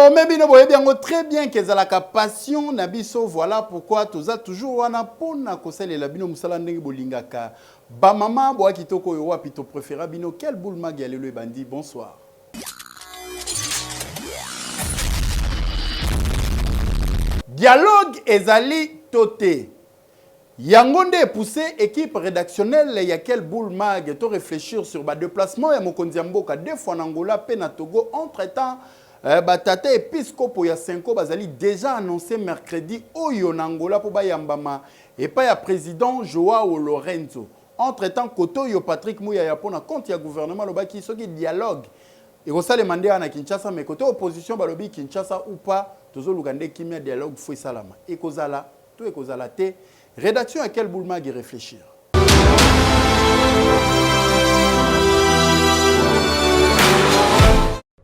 Désormais, bino boye bien très bien que la passion nabiso, voilà pourquoi tu as toujours wana pona kosele la bino musala ndenge bolingaka. Ba maman boa kitoko yo wapi to préféra bino quel boule magali le bandi. Bonsoir. Dialogue ezali toté. Yangonde poussé équipe rédactionnelle y a quel boule mag to réfléchir sur ba déplacement ya mokonzi mboka deux fois en Angola pe na Togo entre-temps Batata Episcopo ya 5 bazali déjà annoncé mercredi Oyo Nangola pour Bayambama et pas ya président Joao Lorenzo. Entre-temps, Koto yo Patrick Mouya ya pona compte ya gouvernement lobaki soki dialogue. Et ça demandé à Kinshasa mais côté opposition balobi Kinshasa ou pas tozo lugande kimia dialogue foi salama. Et kozala tout et kozala te rédaction à quel boulma qui réfléchir.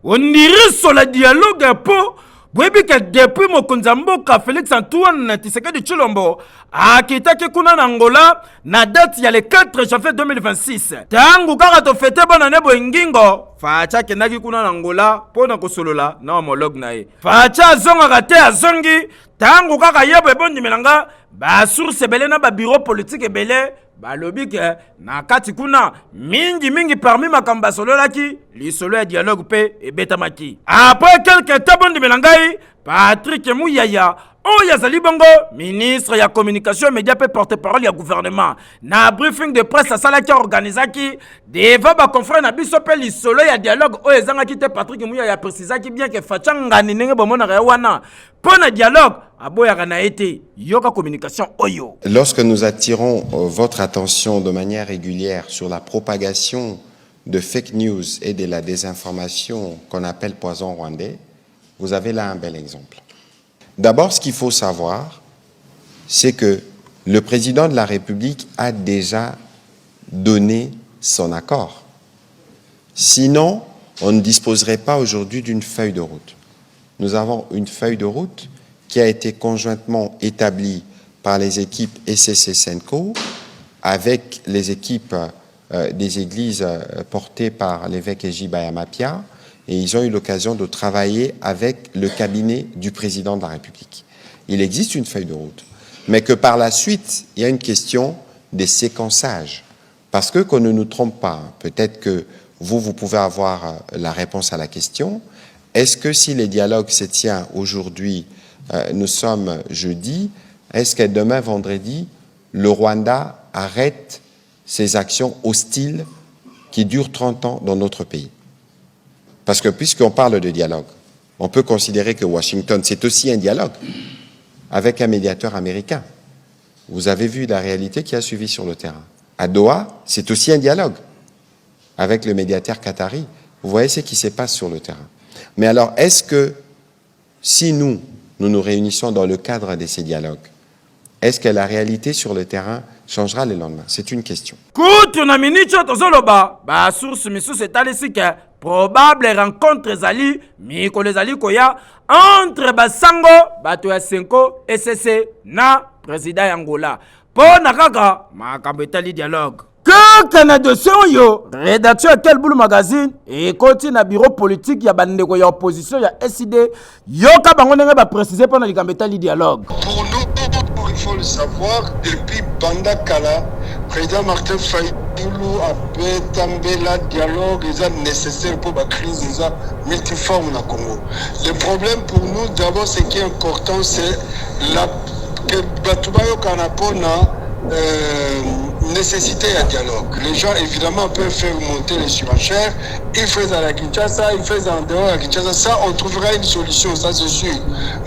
On dirait sur le dialogue po bwebi que depuis mokonzi mboka Félix Antoine Tshisekedi Tshilombo akitaki kuna na Angola na date ya le 4 janvier 2026 tangu kaka to fete bona ne boingingo facha kenaki kuna na Angola pona kosolola na homologue na ye facha zonga kate azongi tangu kaka yebo bondi melanga ba source belé na ba bureau politique belé balobi ke na kati kuna mingi parmi makamba solo laki li solo ya dialogue pe ebetamaki après quelques temps bondi melangai Patrick Mouyaya Oya Zali Bongo, ministre ya communication et média pe porte-parole ya gouvernement na briefing de presse asala ki organisaki devant ba confrère na biso pe li solo ya dialogue o ezanga ki te Patrick Mouyaya précisaki bien que fachanga ninenge bomona ga wana pona dialogue aboya na été yoka communication oyo. Lorsque nous attirons votre attention de manière régulière sur la propagation de fake news et de la désinformation qu'on appelle poison rwandais, vous avez là un bel exemple. D'abord, ce qu'il faut savoir, c'est que le président de la République a déjà donné son accord. Sinon, on ne disposerait pas aujourd'hui d'une feuille de route. Nous avons une feuille de route qui a été conjointement établie par les équipes SSC-Senko avec les équipes des églises portées par l'évêque Eji Bayamapia, et ils ont eu l'occasion de travailler avec le cabinet du président de la République. Il existe une feuille de route, mais que par la suite, il y a une question de séquençage. Parce que qu'on ne nous trompe pas, peut-être que vous pouvez avoir la réponse à la question. Est-ce que si les dialogues se tiennent aujourd'hui, nous sommes jeudi, est-ce que demain, vendredi, le Rwanda arrête ses actions hostiles qui durent 30 ans dans notre pays? Parce que puisqu'on parle de dialogue, on peut considérer que Washington, c'est aussi un dialogue avec un médiateur américain. Vous avez vu la réalité qui a suivi sur le terrain. À Doha, c'est aussi un dialogue avec le médiateur qatari. Vous voyez ce qui se passe sur le terrain. Mais alors, est-ce que si nous nous réunissons dans le cadre de ces dialogues, est-ce que la réalité sur le terrain changera le lendemain? C'est une question. Probable rencontre zali mikolo zali koya entre basango bato ya 5 SSC na président Angola pona kaka makambo etali dialogue kaka na dossier yo rédaction quel boulot magazine et continue na bureau politique ya bandeko ya opposition ya SID yoka bango ndenge ba préciser pona likambo etali dialogue. Pour nous, il faut le savoir, depuis Banda Kala, président Martin Fayulu a établi la dialogue nécessaire pour la crise multiforme au Congo. Le problème pour nous, d'abord, ce qui est important, c'est que Batubayo Kanapona nécessité à dialogue. Les gens, évidemment, peuvent faire monter les surenchères. Ils font à la Kinshasa, ils font en dehors de la Kinshasa. Ça, on trouvera une solution, ça c'est sûr.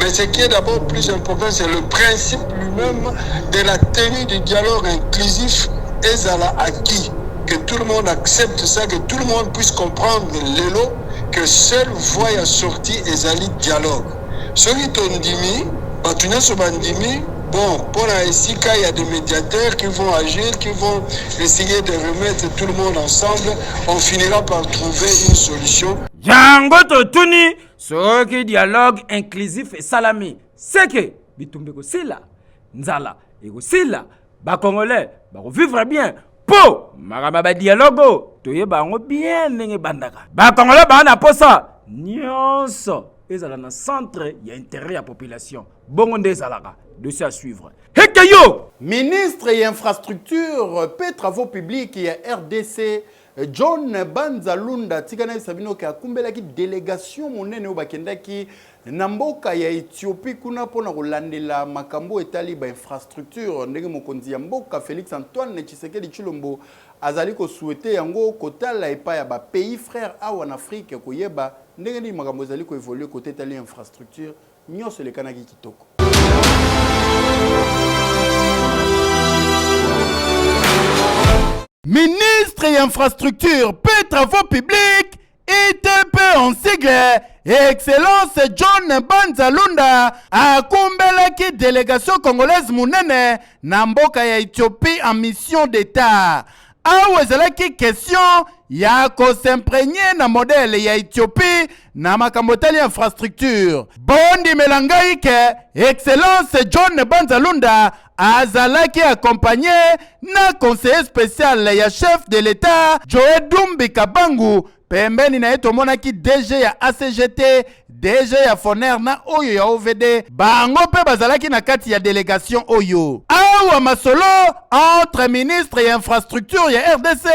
Mais ce qui est d'abord plus important, c'est le principe lui-même de la tenue du dialogue inclusif et à la acquis. Que tout le monde accepte ça, que tout le monde puisse comprendre l'élo, que seule voie à sortie est à dialogue. Celui qui dit, Batunia Sobandimi, bon, pour la SIK, il y a des médiateurs qui vont agir, qui vont essayer de remettre tout le monde ensemble. On finira par trouver une solution. Yango Totuni, ce qui dialogue inclusif et salami. C'est que, Bitumbeko Sila, Nzala, et Sila, ba Congolais, ba vivre bien. Po, Marama dialogue, Toye Bango bien, Nenge Bandaka. Ba Congolais, ba na posa, Nyonso. ezala na centre ya intérêt ya population. Bongo nde ezalaka. Dossier à suivre. Hekeyo! Ministre et infrastructure, paix travaux publics et RDC, John Banzalunda, Tikana Sabino ki akumbela ki délégation monene o bakendaki na mboka ya Ethiopie kuna pona kolandela makambo etali ba infrastructure ndenge mokonzi ya mboka Félix Antoine Tshisekedi Tshilombo azali ko souhaiter yango kotala epa ya ba pays frères awa en Afrique koyeba ndenge ni makambo ezali ko évoluer côté etali infrastructure nyonso le kanaki kitoko. Ministre et infrastructure, paix travaux publics, ITP en sigle, Excellence John Banzalunda, akumbelaki délégation congolaise munene, na mboka ya Éthiopie en mission d'État. Awezalaki question ya ko s'imprégner na modèle ya Éthiopie na makambotali infrastructure. Bondi melangai ke Excellence John Banzalunda azalaki accompagné na conseiller spécial ya chef de l'État Joe Dumbi Kabangu pembeni na etomonaki DG ya ACGT, DG ya Foner na oyo ya OVD bango pe bazalaki na kati ya délégation oyo. Awa masolo entre ministre et infrastructure ya RDC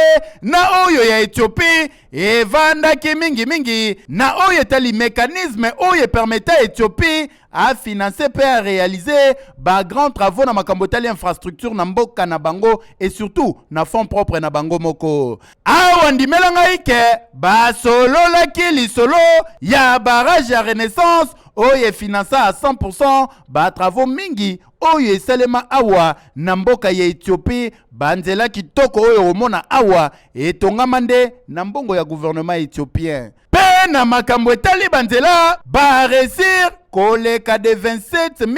na oyo ya Éthiopie evandaki mingi na oyo etali mécanisme oyo permettait Éthiopie à financer et à réaliser ba grands travaux na makambotali infrastructure na mboka na bango et surtout na fonds propres na bango moko. Awa ndimelanga ike ba solo laki lisolo ya barrage ya Renaissance oyo finança à 100% ba travaux mingi oyo esalema awa na mboka ya Ethiopie banzela kitoko oyo omona awa etongama nde na mbongo ya gouvernement éthiopien. Pe na makambo etali banzela ba réussir koleka de 27 000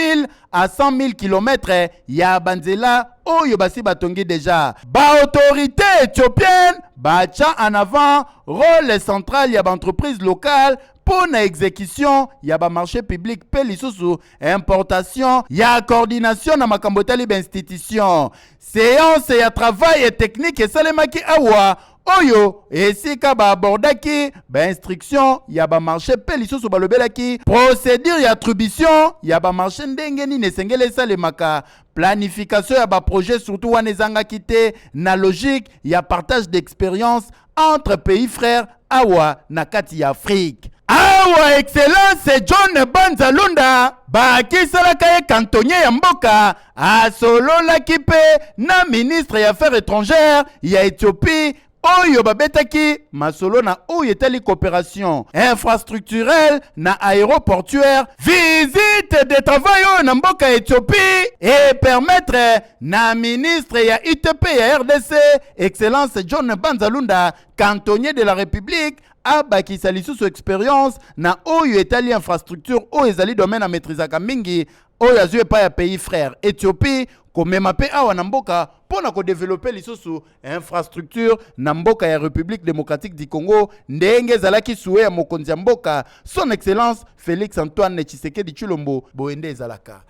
à 100 000 km ya banzela oyo basi batongi déjà. Ba autorité éthiopienne bacha en avant rôle central ya ba entreprise locale pour na exécution ya ba marché public pe lisusu importation ya coordination na makambotali ba institution. Séance ya travail et technique esalemaki awa oyo esika ba abordaki ba instruction ya ba marché pe lisusu balobelaki procédure ya attribution ya ba marché ndenge ni nesengele salemaka planification ya ba projet surtout wana ezangaki te na logique ya partage d'expérience entre pays frères awa na kati ya Afrique. Awa Excellence John Banzalunda bakisalaka ye cantonnier ya mboka asololaki pe na ministre ya affaires étrangères ya Éthiopie oyo babetaki masolo na oyo etali coopération infrastructurelle na aéroportuaire visite de travail oyo na mboka Éthiopie et permettre na ministre ya ITP ya RDC Excellence John Banzalunda cantonnier de la République abakisa lisusu expérience na oyo etali infrastructure oyo ezali domaine à maîtrise mingi oyo azue pa ya pays frère Éthiopie komema pe awa na mboka pona ko développer lisusu infrastructure na mboka ya République démocratique du Congo ndenge zalaki souhait ya mokonzi ya mboka son excellence Félix Antoine Tshisekedi Tshilombo boende ezalaka.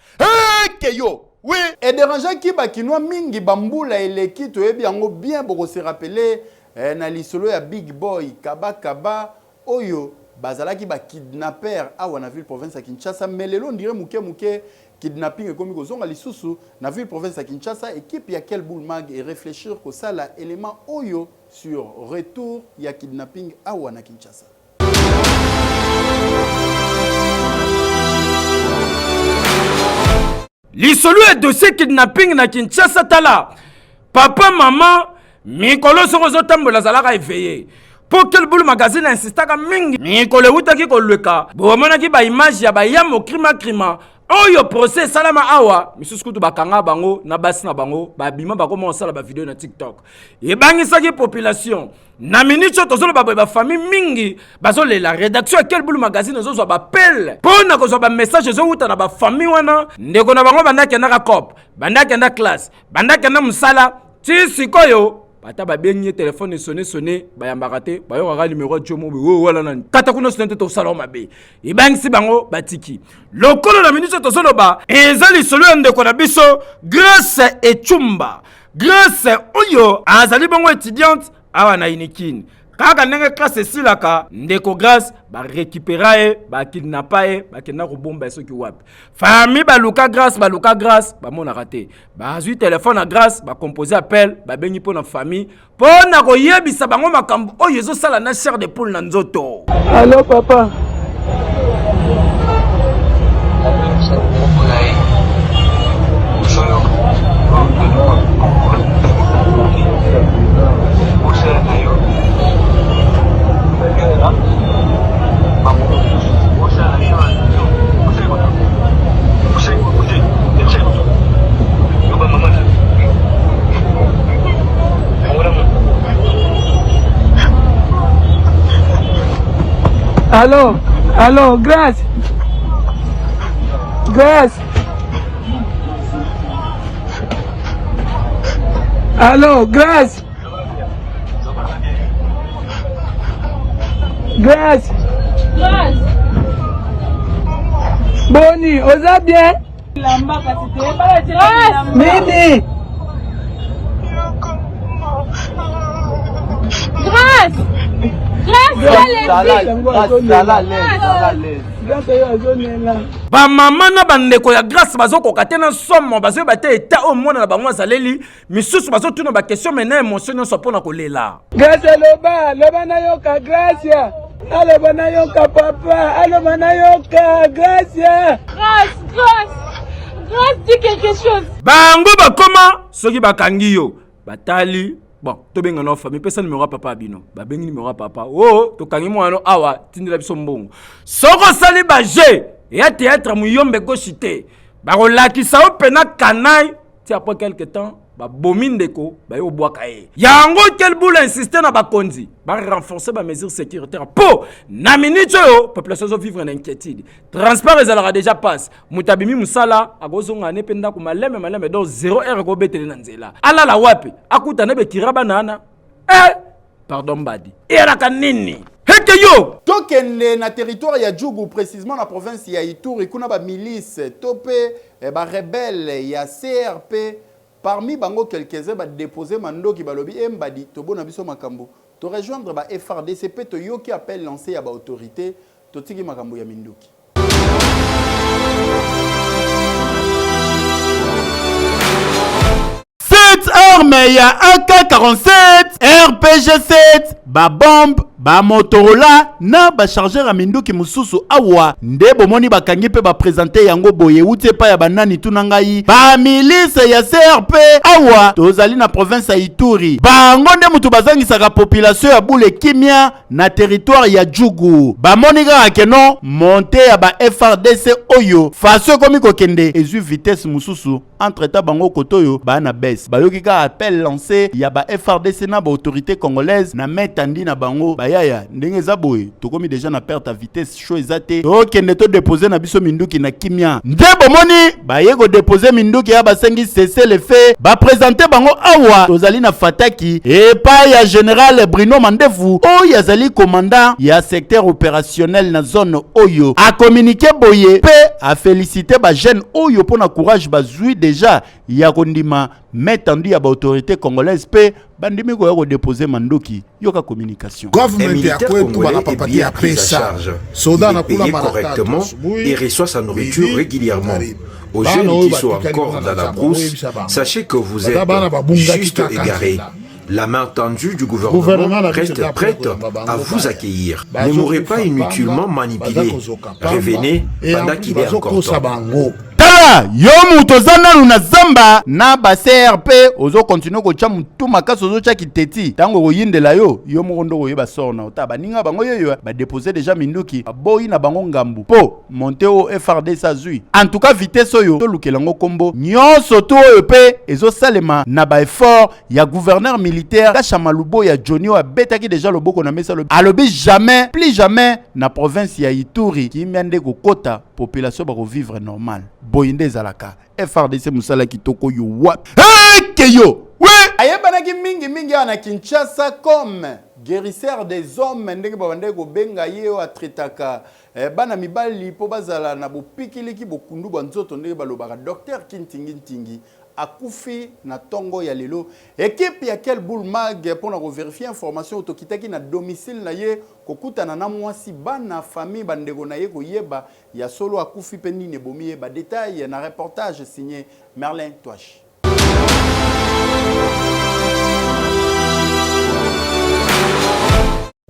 Keyo oui, et dérangeant ki bakinois mingi bambula eleki toyebi yango bien boko se rappeler na lisolo ya Big Boy Kaba oyo bazalaki ba kidnapper awa na ville province ya Kinshasa melelo ndire muke kidnapping ekomi kozonga lisusu na ville province ya Kinshasa équipe ya Kel Boulmag et réfléchir ko sala élément oyo sur retour ya kidnapping awa na Kinshasa. Lisolo ya dossier kidnapping na Kinshasa tala papa maman mikolo soko zotambola zalaka éveillé. Pour quel boule magazine insistaka mingi mikolo utaki kolweka bomonaki ba image ya ba yamo crima oyo procès salama awa misusu kutu bakanga bango na basi na bango ba bima bako monsala ba vidéo na TikTok ebangisaki population na minute tozolo ba famille mingi bazole la rédaction ya quel boule magazine zo ba appel pona ko zo ba message zo uta na ba famille wana ndeko na bango bandaki na cop bandaki na classe bandaki na musala ti sikoyo bata ba benye téléphone sonné bayambaka te bayokaka numéro ya chomo wala nani kata kuna sonné to sala mabe ebangisi bango batiki lokolo na minute to solo ba ezali solo ya ndeko na biso Grace Echumba Grace oyo azali bango étudiante awa na Inikini kaka ndenge grâce esilaka ndeko grâce barécupéra ye bakidnapa ye bakenda kobomba ye soki wapi famille baluka grâce bamonaka te bazwi telefone ya grâce bacompose appel babengi mpo na famille mpo na koyebisa bango makambo oyo ezosala na chair de poule na nzoto. Allô papa. Allô, allô, grâce. Grâce. Allô, grâce. Grâce. Grâce. Boni, osa bien? Grâce. Nini? Grâce. Ba mama na bandeko ya grâce bazokoka te na somo bazoyeba te eta oyo mwana na bango azaleli misusu bazotuna baquestion mena émotion nyonso mpona kolela. Grâce loba na yoka Gracia. Aloba na yoka papa. Aloba na yoka Gracia. Grâce, dis quelque chose. Bango bakoma soki bakangi yo batali. Bon, to benga no famille pesa numéro papa bino. Ba bengi numéro papa. Oh, to kangi mwana awa tindela biso mbongo. Soko sali ba je ya théâtre muyombe goshite. Ba rolakisa o pena kanai. Ti après quelque temps, ba bomindeko ba yo bwaka ye. Yango quel boule insister na ba konzi. Ba renforcer ba mesures sécuritaires. Po na minute yo population zo vivre en inquiétude. Transport ezalaka déjà passe. Mutabimi musala agozonga ne penda ko maleme donc 0 heure ko betele na nzela. Ala la wapi akuta ne be kiraba nana. Pardon badi. Era kanini. Heke yo tokende na territoire ya Djougou précisément na province ya Ituri kuna ba milice topé ba rebelle ya CRP parmi bango quelques-uns ba déposer mandoki balobi embadi tobona biso makambo to rejoindre ba FRDC pe to yoki appel lancé à ba autorité to tiki makambo ya minduki. Cette arme ya AK-47 RPG-7 ba bombe ba Motorola na ba chargeur a minduki mususu awa nde bomoni bakangi pe ba présenter yango boye utie pa ya banani tunangai ba milice ya CRP awa tozali na province ya Ituri bango nde mutu bazangisaka population ya bule kimia na territoire ya Djougou ba monika akeno monte ya ba FRDC oyo faso komi kokende ezui vitesse mususu entre ta bango kotoyo ba na baisse bayoki ka appel lancé ya ba FRDC na ba autorité congolaise na metandi na bango yaya ndenge za boye tokomi déjà na perte à vitesse chaud ezate okende to déposer na biso minduki na kimia nde bomoni baye ko déposer minduki ya basengi cesser le fait ba présenter bango awa tozali na fataki et pa ya général Bruno Mandevu oyo azali commandant ya secteur opérationnel na zone oyo a communiquer boye pe a féliciter ba jeune oyo pona courage bazui déjà ya kondima metandu ya ba autorité congolaise pe bandimi ko ya déposer mandoki yoka communication. Un militaire congolais est bien pris à charge. Il est payé correctement et reçoit sa nourriture régulièrement. Aux jeunes qui sont encore dans la brousse, sachez que vous êtes juste égarés. La main tendue du gouvernement reste prête à vous accueillir. Ne mourrez pas inutilement manipulé. Revenez pendant qu'il est encore temps. Tala, yo mutozana luna zamba na ba CRP ozo continue ko chamu makasi ozo cha kiteti tango ko yindela yo mokondo ko yeba sona otaba ninga bango yo ba déposer déjà minduki boyi na bango ngambu po monter au FRD Sazui en tout cas vitesse oyo to lukelango kombo nyonso to oyo pe ezo salema na ba effort ya gouverneur militaire Kasha Malubo ya Johnny o betaki déjà loboko na mesa alobi jamais plus jamais na province ya Ituri ki miande ko kota population ba ko vivre normal boyinde zalaka FRDC musala kitoko yo what keyo we ayebanaki mingi ana Kinshasa comme guérisseur des hommes ndenge babande ko benga yeo atritaka bana mibali po bazala na bopikiliki bokundu banzoto ndenge balobaka docteur Kintingi akufi na tongo ya lelo. Équipe ya quel boule mag pour vérifier information autokitaki na domicile na ye kokutana na mwasi bana famille bandeko na ye koyeba ya solo akufi pe nini bomi yeba détail na reportage signé Merlin Touache.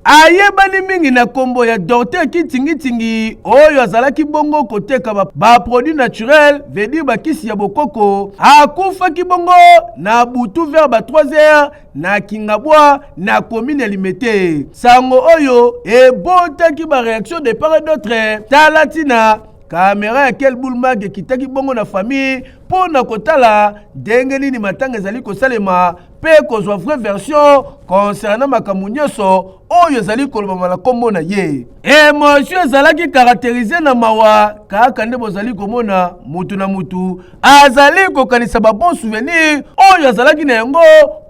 ayebani mingi na kombo ya docteur kitingitingi oyo azalaki bongo koteka ba produit naturel veut bakisi ya bokoko akufaki bongo na butu vers ba 3h na Kingabwa na commune Limete. Sango oyo ebotaki ba réaction de part et d'autre talatina caméra ya quel boulmag kitaki bongo na famille pour na kotala ndenge nini matanga ezali kosalema pe kozwa vraie version concernant makambo nyonso oyo ezali koloba na kombo na ye. Émotion ezalaki caractérisé na mawa kaka nde bozali komona mutu na mutu azali kokanisa ba bon souvenir oyo azalaki na yango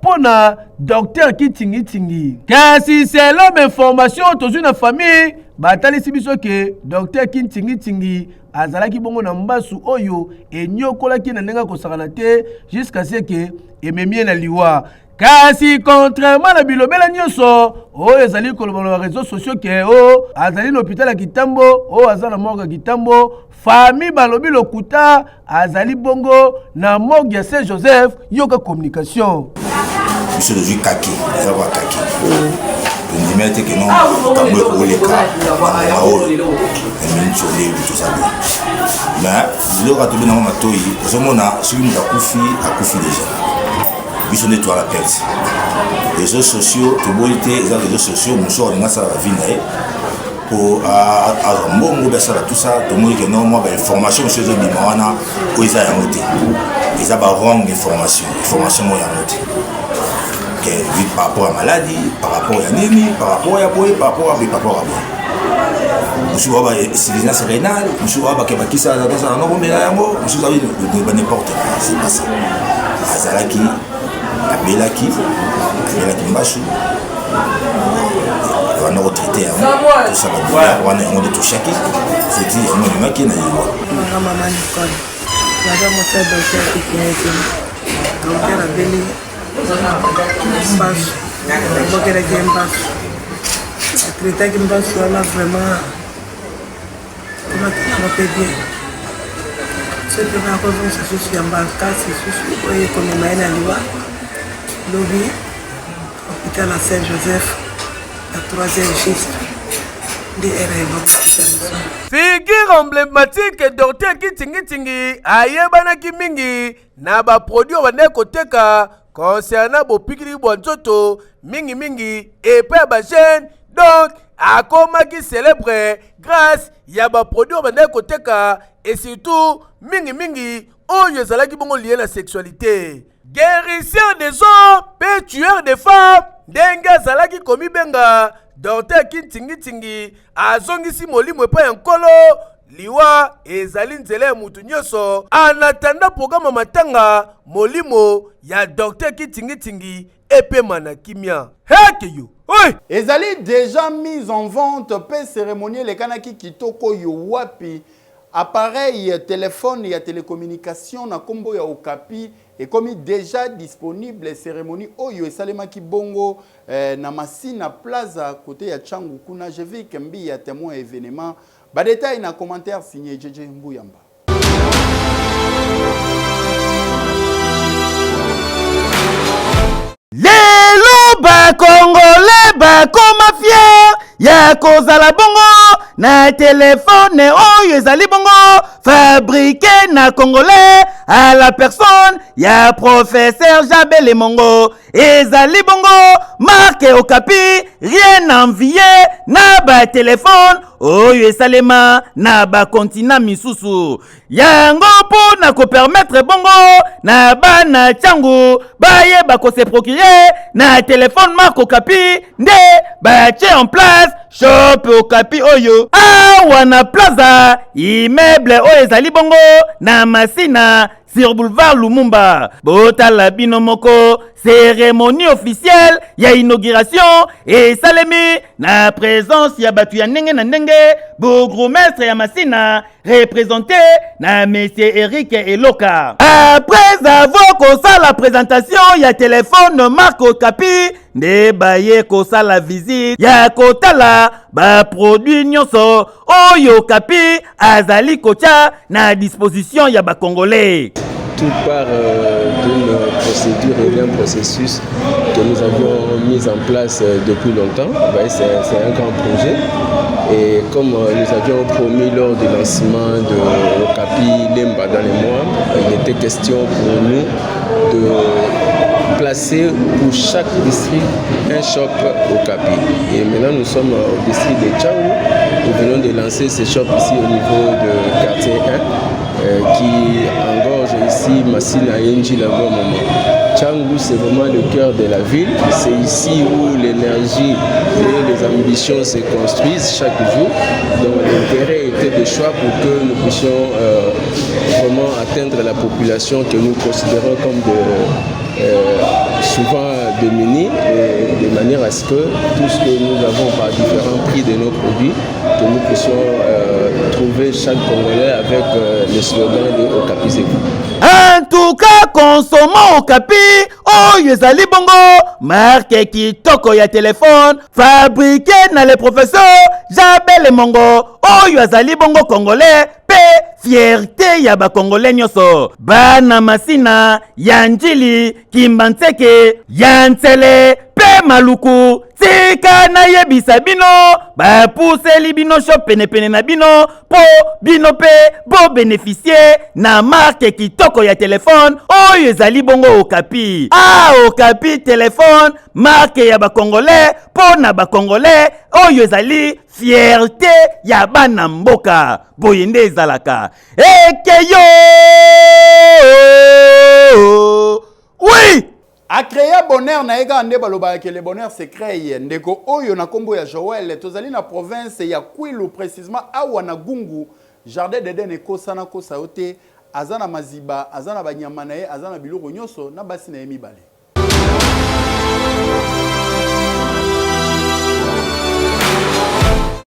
pona docteur kitingitingi. Kasi c'est l'homme information tozwi na famille batalisi biso ke docteur kitingitingi azalaki bongo na mbasu oyo enyokolaki na ndenga kosakana te jusqu'à ce que ememie na liwa. Kasi contrairement na bilobela nyonso oyo ezali koloba na réseaux sociaux ke azali na hôpital ya Kitambo azali na morgue ya Kitambo famille balobi lokuta azali bongo na morgue ya Saint-Joseph yoka communication. Monsieur de Kaki, ça va Kaki. Le numéro est que non, quand on voit les cas, on tout ça. Mais le retour de notre matoi, nous avons celui qui a couffé déjà. Ils sont nettoyés à la perte. Les réseaux sociaux, les réseaux sociaux, nous sommes dans la vie. Pour tout ça, tout le monde qui a une information sur les gens qui ont noté. Ils ont une information par rapport à la maladie, par rapport à l'anémie, par rapport à boy, par rapport à boy. Nous avons une insuffisance rénale, nous avons n'importe quoi. C'est pas ça. Azalaki, Abelaki Mbachou. On a retraité tout ça, on a tout chaque. C'est dit, on a marqué dans les lois. Maman Nicole, madame mon frère docteur qui est docteur Abeli. Mbachou, docteur Mbachou. Traité Mbachou, on a vraiment, on a fait bien. C'est que la province je suis en Balka, c'est sûr comme on a une loi, lobby, hôpital à Saint-Joseph. La troisième registre des figure emblématique docteur Kitingitingi ayebanaki mingi na ba produit bande koteka concernant bopikili bwanzoto mingi et pe ba jeune donc akomaki célèbre grâce ya ba produit bande koteka et surtout mingi oyo ezalaki bongo lié la sexualité. Guérisseur des hommes, pe tueur des femmes, ndenge azalaki komi benga docteur Kitingitingi azongisi molimo epai ya nkolo liwa ezali nzela ya mutu nyonso en attendant programme matanga molimo ya docteur Kitingitingi epema na kimia hekeyo. Oui. Ezali déjà mise en vente pe cérémoniel ekanaki kitoko yo wapi appareil téléphone et télécommunication na kombo ya Okapi et comme déjà disponible cérémonie oyo esalemaki bongo na Masina Plaza côté ya Changu kuna je vis kembi ya témoin événement ba détail na commentaire signé JJ Mbuyamba. Lelo ba Congolais ba koma fier ya kozala bongo na téléphone oyo ezali bongo fabriqué na Congolais à la personne ya professeur Jabele Mongo ezali bongo marque Okapi rien envier na ba téléphone oyo esalema na ba continent misusu yango po na ko permettre bongo na bana Changu baye ba ko se procurer na téléphone marque Okapi nde ba tie en place shop Okapi oyo awa na plaza immeuble oyo ezali bongo na Masina sur boulevard Lumumba. Botala bino moko cérémonie officielle ya inauguration et salemi na présence ya batu ya ndenge na ndenge bourgmestre ya Masina représenté na monsieur Eric Eloka. Après avoir kosa la présentation ya téléphone Marc Okapi nde baye kosa la visite ya kotala ba produit nyonso oyo Okapi azali kotia na disposition ya ba Congolais. Tout part d'une procédure et d'un processus que nous avions mis en place depuis longtemps. C'est un grand projet. Et comme nous avions promis lors du lancement de Okapi Lemba dans les mois, il était question pour nous de placer pour chaque district un shop Okapi. Et maintenant nous sommes au district de Tchao. Nous venons de lancer ce shop ici au niveau de quartier 1 qui engorge ici Massina et Njila au moment. Tchangou, c'est vraiment le cœur de la ville. C'est ici où l'énergie et les ambitions se construisent chaque jour. Donc l'intérêt était de choix pour que nous puissions vraiment atteindre la population que nous considérons comme souvent démunis, de manière à ce que tout ce que nous avons par différents prix de nos produits, que nous puissions trouver chaque Congolais avec le slogan de Okapi Zeku. En tout cas, consommons Okapi, oyo ezali bongo, marque kitoko ya téléphone, fabriqué na le professeur Jabel Mongo, oyo ezali bongo Congolais, pe fierté ya ba Congolais nyonso. Bana Masina, Yanjili, Kimbanseke, Yansele, pe Maluku, tika na yebisa bino, ba puseli bino shop pene na bino, po bino pe bo bénéficier na marque kitoko ya téléphone, oyo ezali bongo Okapi. Ah, Okapi téléphone, marque ya ba Congolais, po na ba Congolais, oyo ezali fierté ya bana mboka. Boyende ezalaka. Ekeyo! Oui! A créé bonheur na ega ande baloba que le bonheur se crée ndeko oyo na kombo ya Joël tozali na province ya Kwilu précisément awa na Gungu jardin d'Eden ekosana kosa ote azana maziba azana banyama na ye azana biloko nyonso na basi na ye mibale.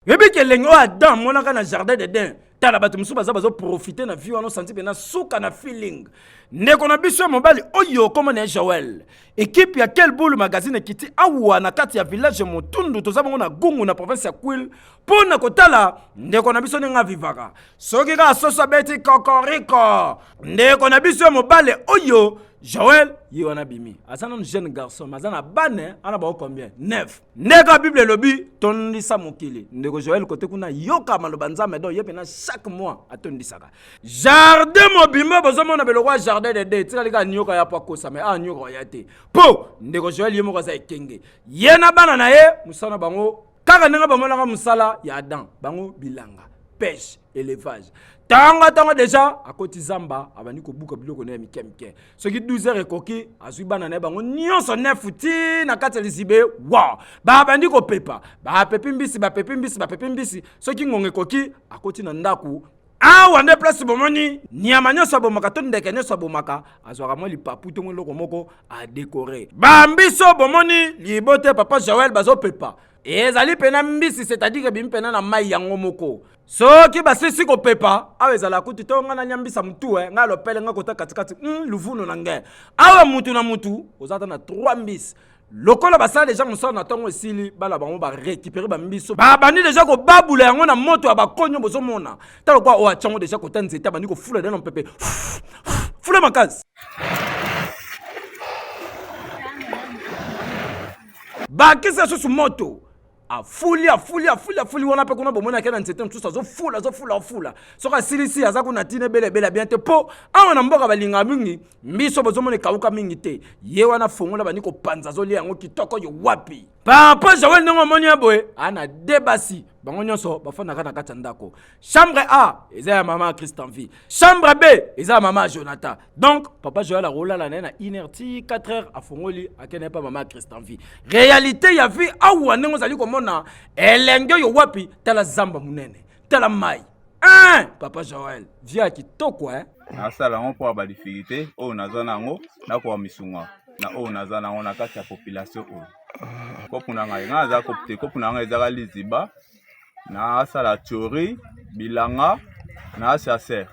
Yebi ke lengo Adam monaka na jardin d'Eden tala bato musu baza profiter na vie wana senti pena suka na feeling ndeko na biso mobali oyo comme na Joël équipe ya quel boule magazine kiti awa na kati ya village Motundu tozabongo na Gungu na province ya Kwilu pona kotala ndeko na biso nga vivaka soki ka soso beti kokoriko ndeko na biso mobali oyo Joël Yohana Bimi asana un jeune garçon mazana bane ana ba combien 9 ndeka bible lobi tondisa mokili ndeko Joël kote kuna yoka maloba nzambe do yepe na chaque mois atondisaka jardin mobimba bozomona beloko jardin de deux tika lika nyoka ya pakosa mais a nyoka ya te po ndeko Joël yemo za ekenge yena bana na ye musana bango kaka nenga bamona musala ya Adam bango bilanga pêche élevage Tanga déjà à côté Zamba abani ko buka biloko na mike ce qui 12h ekoki azui bana na bango nyonso nefuti na kati lizibe wow ba bandi ko pepa ba pepi mbisi ce qui ngonge koki à côté na ndaku awa nde place bomoni nyama nyonso bomaka to ndeke nyonso bomaka azwaka mo lipapu to loko moko a décorer ba mbiso bomoni libote papa Joël bazo pepa ezali pena mbisi c'est-à-dire bimpena na mai yango moko soki basisi ko pepa awe ezala kuti to ngana nyambisa mtu nga lopele nga kota katikati luvuno na nge awe mutu na mutu ozata na 3 mbisi lokola basala déjà musala na tongo esili bala bango ba récupérer ba mbiso ba bandi déjà ko babula yango na moto ya bakonyo bozomona talo kwa o achango déjà ko tanzeta bandi ko fula dans pepe fula makazi ba kisa susu moto a fuli wana pe kuna bomona kana nzete mtusa zo fula soka silisi aza kuna tine bele bien te po awana mboka balinga mingi mbiso bozomona kauka mingi te ye wana fongola bani ko panza zo lia yango kitoko yo wapi papa Joël ndongo monya boy ana debasi bango nyonso bafana kana kata ndako chambre A eza ya mama Christian V chambre B eza ya mama Jonathan donc papa Joël a rola la na inerti 4h a fongoli akene pa mama Christian V réalité ya vie awa ndongo zali ko mona elenge yo wapi tala zamba munene tala mai papa Joël via kitoko na sala ngo pour ba difficulté o nazana ngo na ko misunga na o nazana ngo na kati ya population o ko puna ngai ngaza ko pte ko puna ngai zaka liziba na sala théorie bilanga na chasseur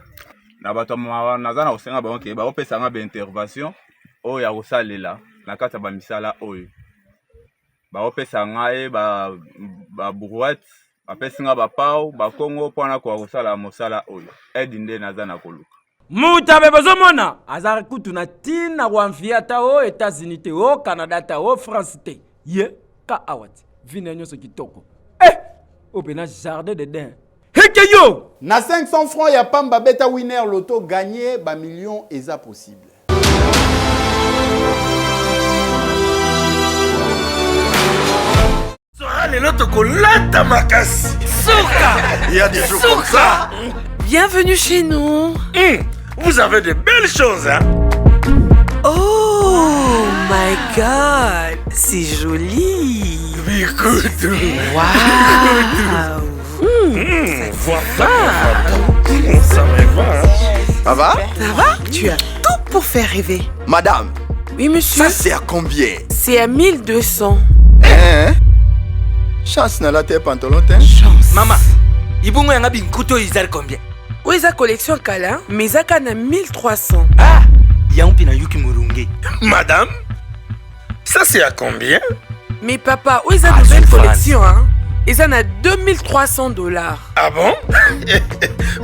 na bato nazana osenga ba ke ba opesa nga ba intervention o ya kosalela na kati ya ba misala oyo ba opesa ngai ba brouette apesi nga ba pau ba kongo pona ko kosala mosala oyo edinde nazana koluka mutabe bazomona azara kutu na tina wamfia ta o États-Unis te o Canada ta o France te ye ka awati vina nyoso kitoko opena jardin de din heke yo na 500 francs ya pamba beta winner loto gagner ba million eza possible. Les lotos colata makasi. Souka. Il y a des jours comme ça. Bienvenue chez nous. Vous avez de belles choses, hein? Oh my God, c'est joli. Mais écoute. Waouh. Ça me va. Ça va? Ça va? Tu as tout pour faire rêver. Madame. Oui, monsieur. Ça c'est à combien? C'est à 1200. Hein? Chance na la tête pantalon. Chance. Maman, ibungo yanga binkuto izal combien? Oui, sa collection Kala, mais ça na 1300. Ah, yampi na yuki murunge. Madame, ça c'est à combien? Mais papa, où est sa nouvelle collection, hein? Et ça na $2300. Ah bon?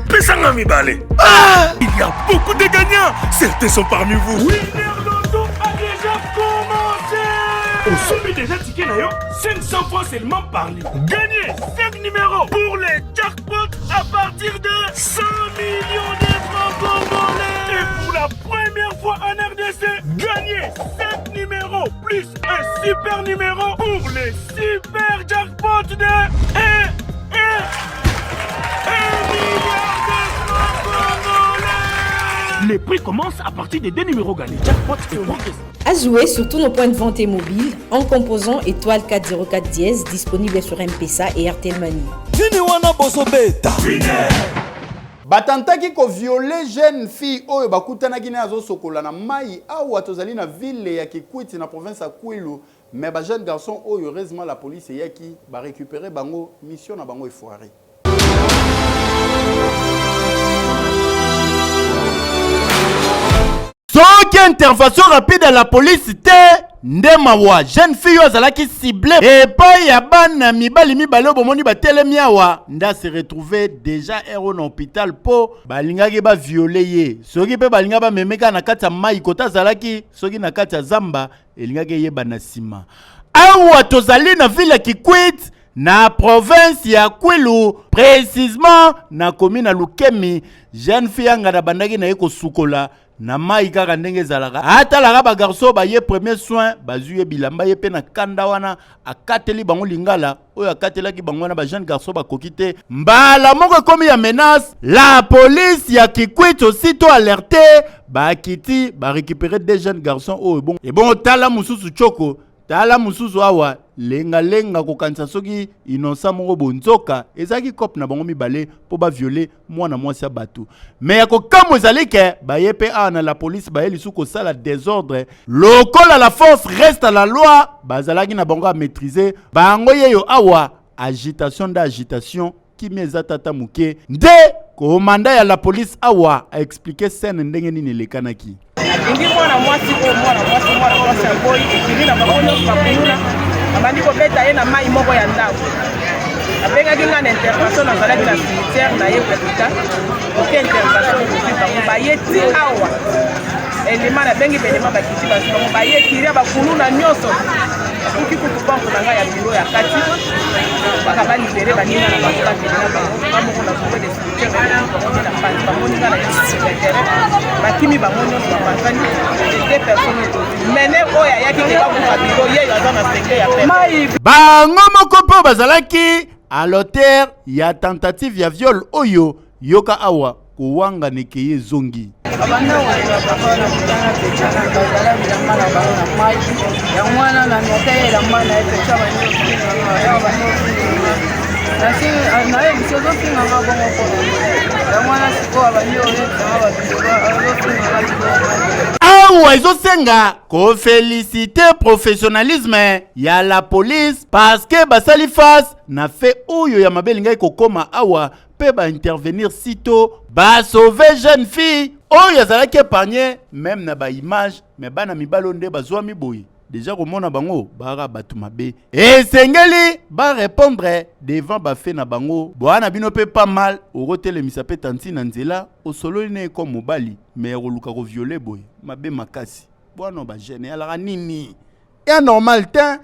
Pesanga mi balé. Ah, il y a beaucoup de gagnants. Certains sont parmi vous. Winner Loto a déjà commencé. Au sommet déjà ticket d'ailleurs, 500 francs seulement par livre. Gagnez 5 numéros pour les jackpots à partir de 100 millions de francs congolais. Et pour la première fois en RDC, gagnez 5 numéros plus un super numéro pour les super jackpots de 1 milliard de francs congolais. Les prix commencent à partir des 2 numéros gagnés. Jackpot et Rocket. À jouer sur tous nos points de vente et mobiles en composant étoile 404 dièse disponible sur M-Pesa et RTL Money. Batantaki ko violer jeune fille oyo bakutanaki na zo sokola na mai awa tozali na ville ya Kikwiti na province ya Kwilu mais ba jeune garçon oyo heureusement la police yaki ba récupérer bango mission na bango efoiré. Soki intervention rapide à la police te ndemawa jeune fille ozalaki ciblé et pas ya bana mibali mibale bomoni batelemi awa nda se retrouver déjà héros en hôpital po balingaki ba violer ye soki pe balinga ba memeka na kati ya mai kota zalaki soki na kati ya zamba elingaki ye bana sima awa tozali na ville ya Kikwit na province ya Kwilu précisément na commune ya Lukemi jeune fille ngada bandaki na ye ko sukola na mai kaka ndenge zalaka atalaka ba garçon ba ye premier soin bazuye bilamba ye pe na kanda wana akateli bango lingala oyo akatelaki bango na ba jeune garçon ba kokite mbala moko komi ya menace la police ya Kikwit aussitôt alerté ba kiti ba récupérer des jeunes garçons oyo bon et bon tala mususu choko tala mususu awa lenga kokanisa soki innocent moko bonzoka ezaki cop na bango mibale po ba violer mwana mwasi ya bato mais yako kamo ezali ke ba yepe na la police ba yeli suko sala désordre lokola la force reste à la loi bazalaki na bango a maîtriser bango yeyo awa agitation d'agitation qui mezatata muke nde komanda ya la police awa a expliquer scène ndenge nini lekanaki Indi mwana mwasi ya boy ekili na bango nyonso bakuluna abandi kobeta ye na mai moko ya ndako abengaki nga na intervention nazalaki na cimetière na ye hôpital oke intervention ekoki bango baye ti awa elema nabengi belema bakiti basi bango baye kiria bakuluna nyonso akoki kutu banko na ngai ya biro ya kati baka balibere baninga na bango bakeli na bango bamoko na kongo de cimetière bango na pasi bamoni nga na yetere bakimi bango nyonso bapanzani de personnes mene oyo ayaki ke babuka biro yeyo aza na sekre ya pe bango moko mpo bazalaki à l'auteur ya tentative ya viol oyo yoka awa kowanga neke ye zongi awa ezosenga kofelicite professionnalisme ya la police parce que basali face na fait oyo ya mabe elingai kokoma awa mpe baintervenir sitôt basauve jeune fille oyo azalaki épargne même na baimage me bana mibalo nde bazwami boye déjà komona bango bara bato mabe esengeli barépondre devant bafe na bango bwana bino mpe pas mal okotelemisa mpe tanti na nzela osololi ne eko mobali me ekoluka koviole boye mabe makasi bwana bagene alaka nini ya normal te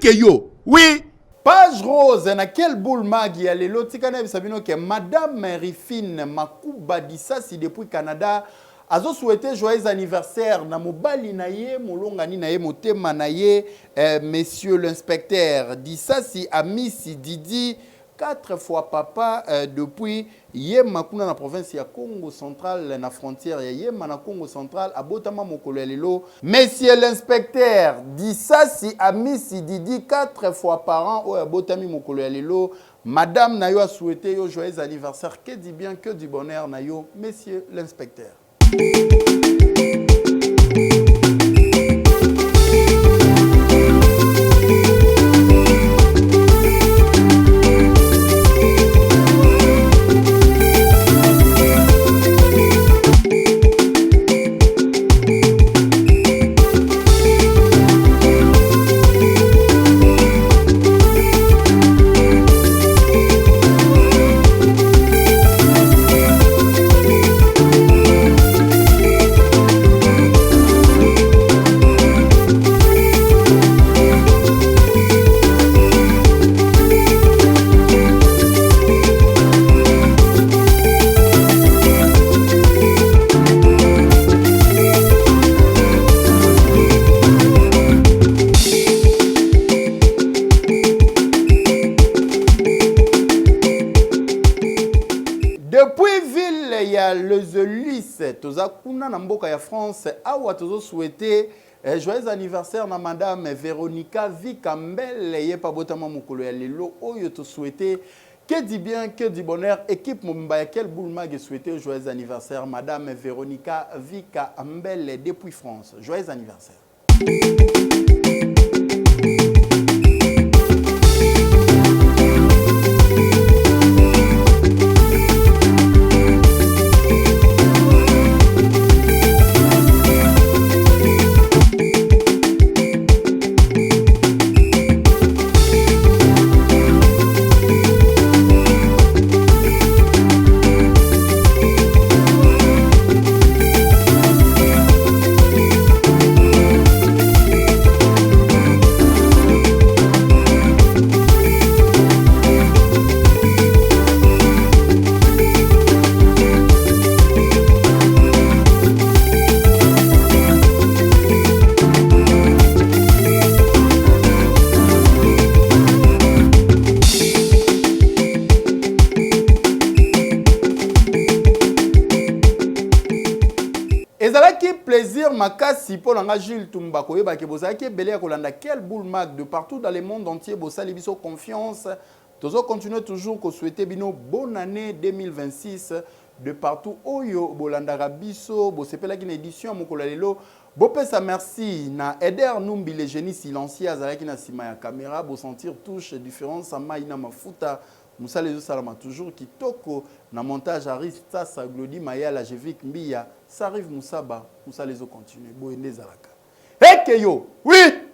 keyo oui Page rose, na quel boule mag ya lelo tikana bisabino ke Madame Rifine Makuba Disasi depuis Canada azo souhaité joyeux anniversaire na mobali na ye molongani na ye motema na ye monsieur l'inspecteur Disasi Amisi Didi 4 fois papa depuis Yema kuna na province ya Congo central na frontière ya Yema na Congo central abotama mokolo ya lelo monsieur l'inspecteur Disasi Amisi Didi 4 fois par an o abotami mokolo ya lelo madame na yo a souhaité yo joyeux anniversaire que dit bien que du bonheur na yo monsieur l'inspecteur. Toza kuna na mboka ya France awa tozo souhaiter joyeux anniversaire na madame Véronica Vikambele ye pa botama mokolo ya lelo oyo to souhaiter que dit bien que du bonheur équipe Mumba ya quel boule mag souhaiter joyeux anniversaire madame Véronica Vikambele depuis France joyeux anniversaire. Ezalaki plaisir makasi pour l'anga Jules Tumbako yeba ke bozaki belé ya kolanda quel boule mag de partout dans le monde entier bosali biso confiance tozo continuer toujours ko souhaiter bino bonne année 2026 de partout oyo bolanda biso bosepelaki na édition mokolo lelo bopesa merci na Eder Numbi le génie silencieux azalaki na sima ya caméra bo sentir touche différence sama ina mafuta Moussa les salama toujours kitoko na montage Arista sa Glody Maya la Jevik Mbia ça arrive Moussaba Moussa les continue boende zalaka. Hey Keyo, oui.